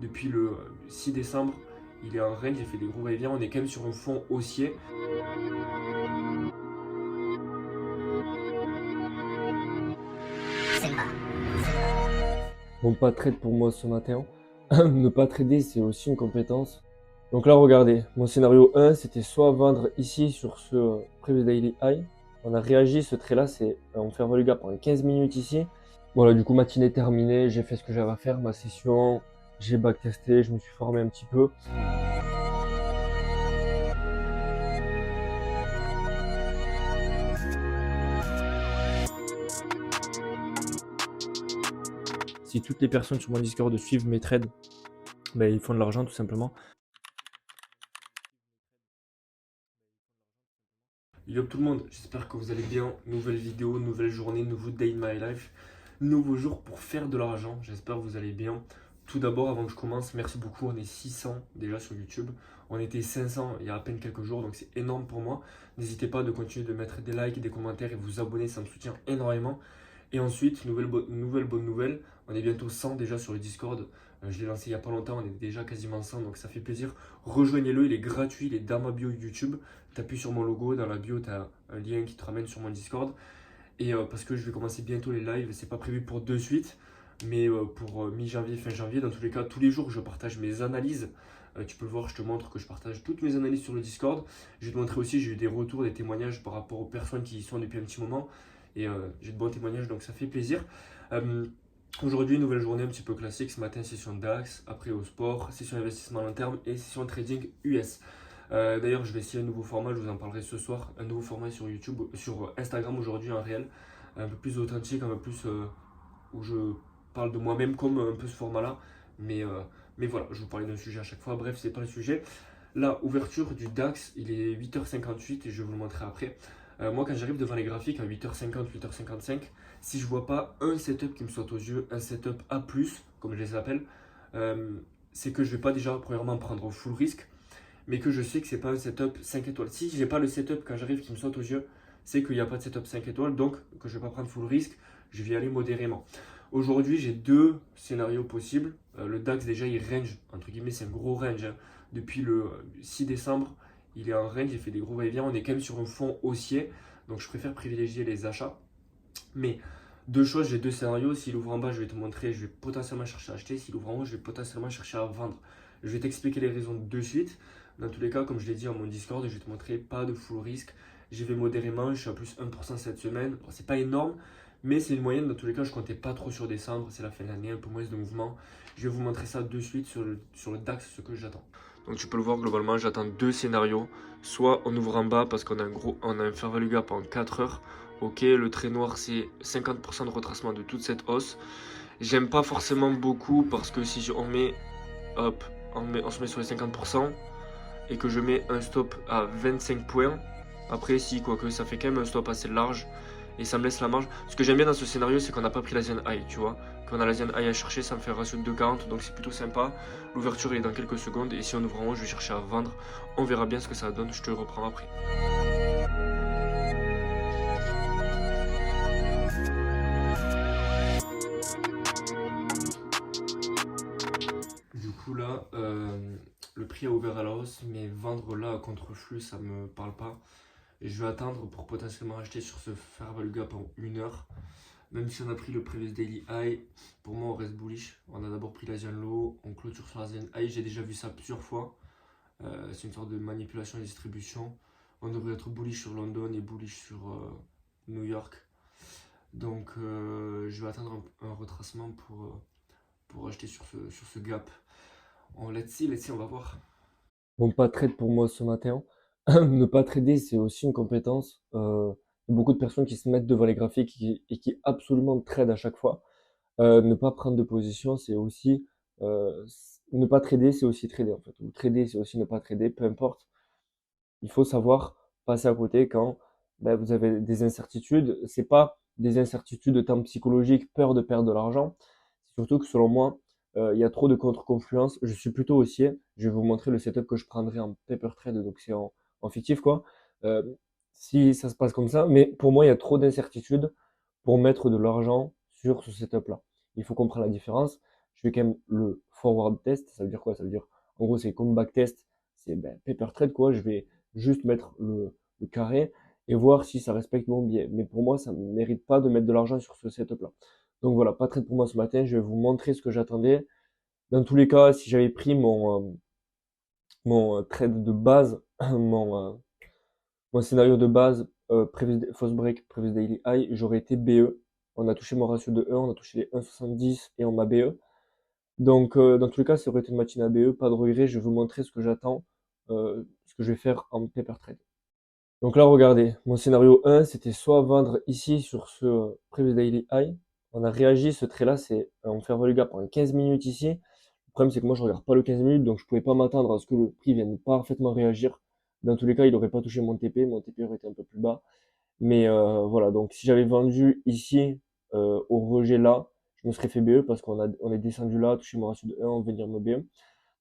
depuis le 6 décembre, il est en range, j'ai fait des gros va-et-vient, on est quand même sur un fond haussier. Bon, pas trade pour moi ce matin. Ne pas trader, c'est aussi une compétence. Donc là, regardez, mon scénario 1, c'était soit vendre ici sur ce previous daily high. On a réagi, ce trait là, c'est on fait un value gap pendant 15 minutes ici. Voilà, du coup, matinée terminée, j'ai fait ce que j'avais à faire, ma session, j'ai backtesté, je me suis formé un petit peu. Si toutes les personnes sur mon Discord suivent mes trades, ben, ils font de l'argent tout simplement. Yo tout le monde, j'espère que vous allez bien. Nouvelle vidéo, nouvelle journée, nouveau day in my life, nouveau jour pour faire de l'argent. J'espère que vous allez bien. Tout d'abord, avant que je commence, merci beaucoup. On est 600 déjà sur YouTube. On était 500 il y a à peine quelques jours, donc c'est énorme pour moi. N'hésitez pas de continuer de mettre des likes, des commentaires et vous abonner, ça me soutient énormément. Et ensuite, nouvelle bonne nouvelle, on est bientôt 100 déjà sur le Discord. Je l'ai lancé il n'y a pas longtemps, on est déjà quasiment 100, donc ça fait plaisir. Rejoignez-le, il est gratuit, il est dans ma bio YouTube. Tu appuies sur mon logo, dans la bio, tu as un lien qui te ramène sur mon Discord. Et parce que je vais commencer bientôt les lives, c'est pas prévu pour de suite, mais pour mi-janvier, fin janvier, dans tous les cas, tous les jours, je partage mes analyses. Tu peux le voir, je te montre que je partage toutes mes analyses sur le Discord. Je vais te montrer aussi, j'ai eu des retours, des témoignages par rapport aux personnes qui y sont depuis un petit moment. Et j'ai de bons témoignages, donc ça fait plaisir. Euh, Aujourd'hui, nouvelle journée un petit peu classique. Ce matin, session DAX, après au sport, session investissement à long terme et session trading US. D'ailleurs, je vais essayer un nouveau format, je vous en parlerai ce soir. Un nouveau format sur YouTube, sur Instagram aujourd'hui en réel. Un peu plus authentique, un peu plus où je parle de moi-même comme un peu ce format-là. Mais voilà, je vous parlais d'un sujet à chaque fois. Bref, c'est pas le sujet. La ouverture du DAX, il est 8h58 et je vais vous le montrer après. Moi, quand j'arrive devant les graphiques à 8h50, 8h55, si je vois pas un setup qui me saute aux yeux, un setup A+, comme je les appelle, euh, c'est que je vais pas déjà premièrement prendre au full risque, mais que je sais que c'est pas un setup 5 étoiles. Si j'ai pas le setup quand j'arrive qui me saute aux yeux, c'est qu'il n'y a pas de setup 5 étoiles, donc que je vais pas prendre full risque, je vais y aller modérément. Aujourd'hui, j'ai deux scénarios possibles. Le DAX, déjà, il range, entre guillemets, c'est un gros range, hein. Depuis le 6 décembre, il est en range, il fait des gros va-et-vient. On est quand même sur un fond haussier, donc je préfère privilégier les achats. Mais deux choses, j'ai deux scénarios. S'il ouvre en bas, je vais te montrer, je vais potentiellement chercher à acheter. S'il ouvre en haut, je vais potentiellement chercher à vendre. Je vais t'expliquer les raisons de suite. Dans tous les cas, comme je l'ai dit à mon Discord, je vais te montrer pas de full risque. J'y vais modérément, je suis à plus 1% cette semaine. Bon, c'est pas énorme, mais c'est une moyenne. Dans tous les cas, je comptais pas trop sur décembre. C'est la fin de l'année, un peu moins de mouvement. Je vais vous montrer ça de suite sur le DAX, ce que j'attends. Donc tu peux le voir globalement, j'attends deux scénarios. Soit on ouvre en bas parce qu'on a on a un fair value gap en 4 heures. Ok, le trait noir c'est 50% de retracement de toute cette hausse. J'aime pas forcément beaucoup parce que si on met, hop, on se met sur les 50% et que je mets un stop à 25 points, après si, quoique ça fait quand même un stop assez large et ça me laisse la marge. Ce que j'aime bien dans ce scénario, c'est qu'on n'a pas pris l'Asian High, tu vois. Quand on a l'Asian High à chercher, ça me fait un ratio de 2,40, donc c'est plutôt sympa. L'ouverture est dans quelques secondes et si on ouvre en haut, je vais chercher à vendre. On verra bien ce que ça donne, je te reprends après. Du coup là, le prix a ouvert à la hausse, mais vendre là à contre-flux, ça me parle pas. Et je vais attendre pour potentiellement acheter sur ce fair value gap en 1 heure. Même si on a pris le previous daily high, pour moi on reste bullish. On a d'abord pris l'Asian low, on clôture sur l'Asian high. J'ai déjà vu ça plusieurs fois. C'est une sorte de manipulation et distribution. On devrait être bullish sur London et bullish sur New York. Donc je vais attendre un retracement pour acheter sur ce gap. Let's see, on va voir. Bon, pas trade pour moi ce matin. Ne pas trader, c'est aussi une compétence. Il y a beaucoup de personnes qui se mettent devant les graphiques et qui absolument trade à chaque fois. Ne pas prendre de position, c'est aussi ne pas trader, c'est aussi trader en fait. Ou trader, c'est aussi ne pas trader, peu importe. Il faut savoir passer à côté quand ben, vous avez des incertitudes. C'est pas des incertitudes de temps psychologique, peur de perdre de l'argent. C'est surtout que selon moi, il y a trop de contre-confluence. Je suis plutôt haussier. Je vais vous montrer le setup que je prendrai en paper trade, donc c'est en fictif quoi. Euh, si ça se passe comme ça, mais pour moi, il y a trop d'incertitudes pour mettre de l'argent sur ce setup-là. Il faut comprendre la différence. je fais quand même le forward test. Ça veut dire quoi? Ça veut dire, en gros, c'est comme backtest, c'est paper trade, quoi. Je vais juste mettre le carré et voir si ça respecte mon biais. Mais pour moi, ça ne mérite pas de mettre de l'argent sur ce setup-là. Donc voilà, pas trade pour moi ce matin. Je vais vous montrer ce que j'attendais. Dans tous les cas, si j'avais pris mon trade de base, mon scénario de base, false break, previous daily high, j'aurais été BE. On a touché mon ratio de 1, on a touché les 1,70 et on m'a BE. Donc, dans tous les cas, ça aurait été une matinée à BE, pas de regret. Je vais vous montrer ce que j'attends, ce que je vais faire en paper trade. Donc là, regardez, mon scénario 1, c'était soit vendre ici sur ce previous daily high. On a réagi, ce trait-là, c'est on fait un value gap en 15 minutes ici. Le problème, c'est que moi, je regarde pas le 15 minutes, donc je pouvais pas m'attendre à ce que le prix vienne parfaitement réagir. Dans tous les cas, il aurait pas touché mon TP aurait été un peu plus bas. Mais voilà, donc si j'avais vendu ici au rejet là, je me serais fait BE parce on est descendu là, touché mon ratio de 1, on va venir me BE.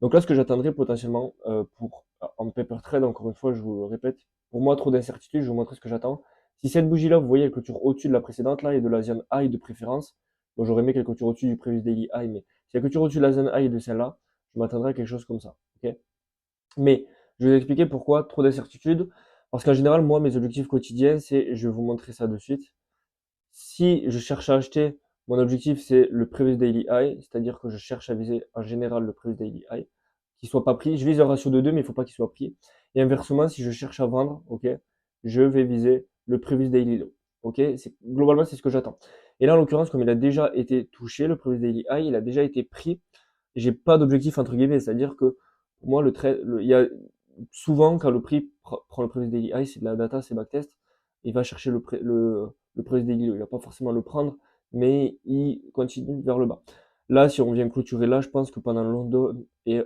Donc là, ce que j'attendrais potentiellement pour en paper trade, encore une fois, je vous le répète, pour moi, trop d'incertitudes, je vais vous montrer ce que j'attends. Si cette bougie-là, vous voyez, elle clôture au-dessus de la précédente, là, et de la zone high de préférence, bon, j'aurais aimé qu'elle clôture au-dessus du previous daily high, mais si elle clôture au-dessus de la zone high et de celle-là, je m'attendrais à quelque chose comme ça. Ok. Mais je vais vous expliquer pourquoi trop d'incertitudes. Parce qu'en général, moi, mes objectifs quotidiens, c'est, je vais vous montrer ça de suite. Si je cherche à acheter, mon objectif, c'est le previous daily high, c'est-à-dire que je cherche à viser en général le previous daily high, qu'il soit pas pris. Je vise un ratio de 2, mais il faut pas qu'il soit pris. Et inversement, si je cherche à vendre, ok, je vais viser le previous daily low. Ok, globalement, c'est ce que j'attends. Et là, en l'occurrence, comme il a déjà été touché, le previous daily high, il a déjà été pris. J'ai pas d'objectif entre guillemets, c'est-à-dire que pour moi, il y a souvent quand le prix prend le previous daily high, c'est de la data, c'est backtest, il va chercher le previous daily low. Il va pas forcément le prendre, mais il continue vers le bas. Là, si on vient clôturer là, je pense que pendant London et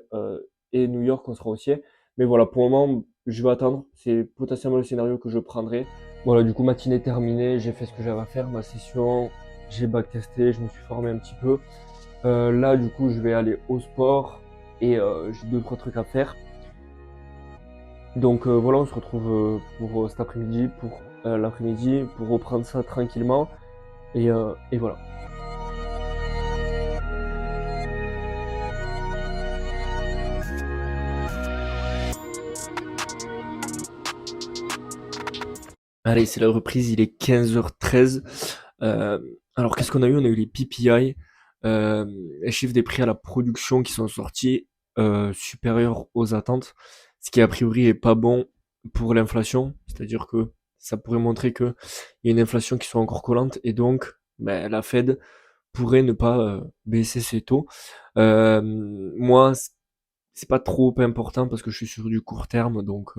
New York, on sera haussier. Mais voilà, pour le moment, je vais attendre. C'est potentiellement le scénario que je prendrai. Voilà, du coup, matinée terminée, j'ai fait ce que j'avais à faire, ma session, j'ai backtesté, je me suis formé un petit peu. Là, du coup, je vais aller au sport et j'ai deux, trois trucs à faire. Donc voilà, on se retrouve pour cet après-midi, pour l'après-midi, pour reprendre ça tranquillement. Et voilà. Allez, c'est la reprise, il est 15h13. Euh, alors, qu'est-ce qu'on a eu? On a eu les PPI, les chiffres des prix à la production qui sont sortis supérieurs aux attentes, ce qui a priori est pas bon pour l'inflation, c'est-à-dire que ça pourrait montrer qu'il y a une inflation qui soit encore collante et donc ben, la Fed pourrait ne pas baisser ses taux. Moi, c'est pas trop important parce que je suis sur du court terme, donc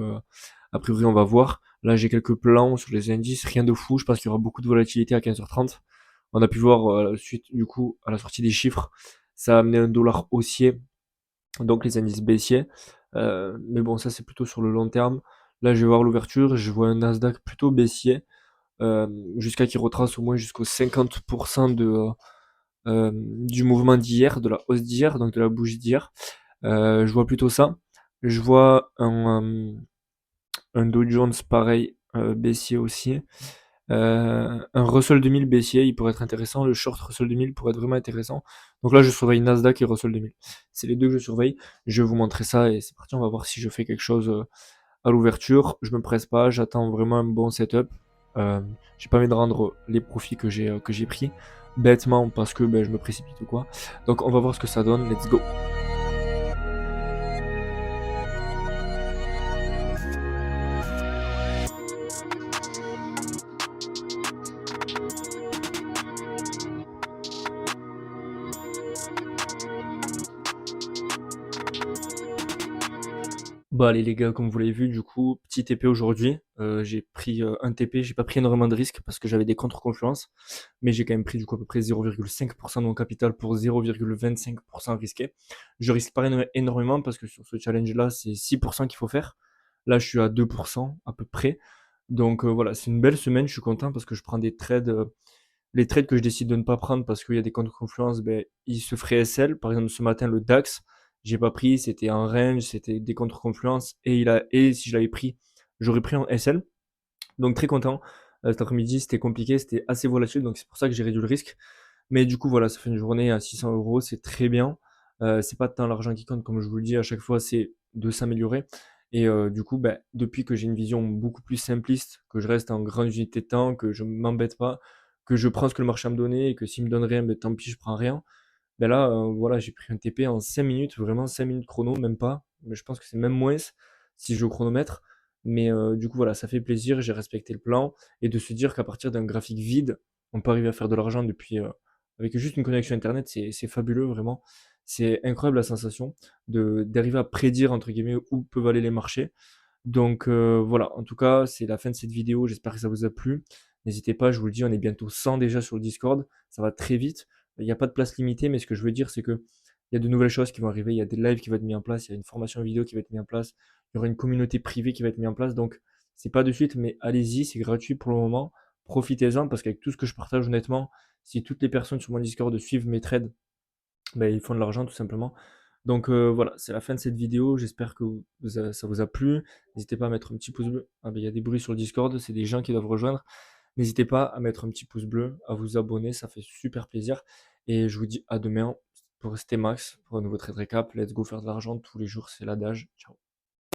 a priori on va voir. Là j'ai quelques plans sur les indices, rien de fou, je pense qu'il y aura beaucoup de volatilité à 15h30. On a pu voir suite du coup à la sortie des chiffres, ça a amené un dollar haussier, donc les indices baissiers. Mais bon ça c'est plutôt sur le long terme. Là je vais voir l'ouverture, je vois un Nasdaq plutôt baissier, jusqu'à qu'il retrace au moins jusqu'aux 50% du mouvement d'hier, de la hausse d'hier, donc de la bougie d'hier. Je vois plutôt ça. Je vois un Dow Jones pareil, baissier aussi. Un Russell 2000 baissier, il pourrait être intéressant. Le short Russell 2000 pourrait être vraiment intéressant. Donc là, je surveille Nasdaq et Russell 2000. C'est les deux que je surveille. Je vais vous montrer ça et c'est parti. On va voir si je fais quelque chose à l'ouverture. Je me presse pas. J'attends vraiment un bon setup. J'ai pas envie de rendre les profits que j'ai pris bêtement parce que ben, je me précipite ou quoi. Donc on va voir ce que ça donne. Let's go. Bah allez les gars, comme vous l'avez vu, du coup, petit TP aujourd'hui. J'ai pris un TP, j'ai pas pris énormément de risques parce que j'avais des contre-confluences, mais j'ai quand même pris du coup à peu près 0,5% de mon capital pour 0,25% risqué. Je risque pas énormément parce que sur ce challenge-là, c'est 6% qu'il faut faire. Là, je suis à 2% à peu près. Donc voilà, c'est une belle semaine, je suis content parce que je prends des trades. Les trades que je décide de ne pas prendre parce qu'il y a des contre-confluences, ben, ils se feraient SL. Par exemple, ce matin, le DAX, j'ai pas pris, c'était en range, c'était des contre-confluences, et si je l'avais pris, j'aurais pris en SL. Donc très content. Cet après-midi, c'était compliqué, c'était assez volatile, donc c'est pour ça que j'ai réduit le risque. Mais du coup, voilà, ça fait une journée à 600 euros, c'est très bien. C'est pas tant l'argent qui compte, comme je vous le dis à chaque fois, c'est de s'améliorer. Et du coup, bah, depuis que j'ai une vision beaucoup plus simpliste, que je reste en grande unité de temps, que je m'embête pas, que je prends ce que le marché a me donné et que s'il me donne rien, ben, tant pis, je prends rien. Ben là, voilà, j'ai pris un TP en 5 minutes, vraiment 5 minutes chrono, même pas. Mais je pense que c'est même moins si je joue au chronomètre. Mais du coup, voilà, ça fait plaisir, j'ai respecté le plan. Et de se dire qu'à partir d'un graphique vide, on peut arriver à faire de l'argent depuis, avec juste une connexion Internet, c'est fabuleux, vraiment. C'est incroyable la sensation d'arriver à prédire, entre guillemets, où peuvent aller les marchés. Donc voilà, en tout cas, c'est la fin de cette vidéo. J'espère que ça vous a plu. N'hésitez pas, je vous le dis, on est bientôt 100 déjà sur le Discord. Ça va très vite. Il n'y a pas de place limitée, mais ce que je veux dire, c'est que il y a de nouvelles choses qui vont arriver. Il y a des lives qui vont être mis en place. Il y a une formation vidéo qui va être mise en place. Il y aura une communauté privée qui va être mise en place. Donc, c'est pas de suite, mais allez-y, c'est gratuit pour le moment. Profitez-en parce qu'avec tout ce que je partage, honnêtement, si toutes les personnes sur mon Discord suivent mes trades, ben, ils font de l'argent tout simplement. Donc voilà, c'est la fin de cette vidéo. J'espère que ça vous a plu. N'hésitez pas à mettre un petit pouce bleu. Ah ben, il y a des bruits sur le Discord, c'est des gens qui doivent rejoindre. N'hésitez pas à mettre un petit pouce bleu, à vous abonner, ça fait super plaisir. Et je vous dis à demain pour rester max, pour un nouveau trade récap. Let's go faire de l'argent tous les jours, c'est l'adage. Ciao.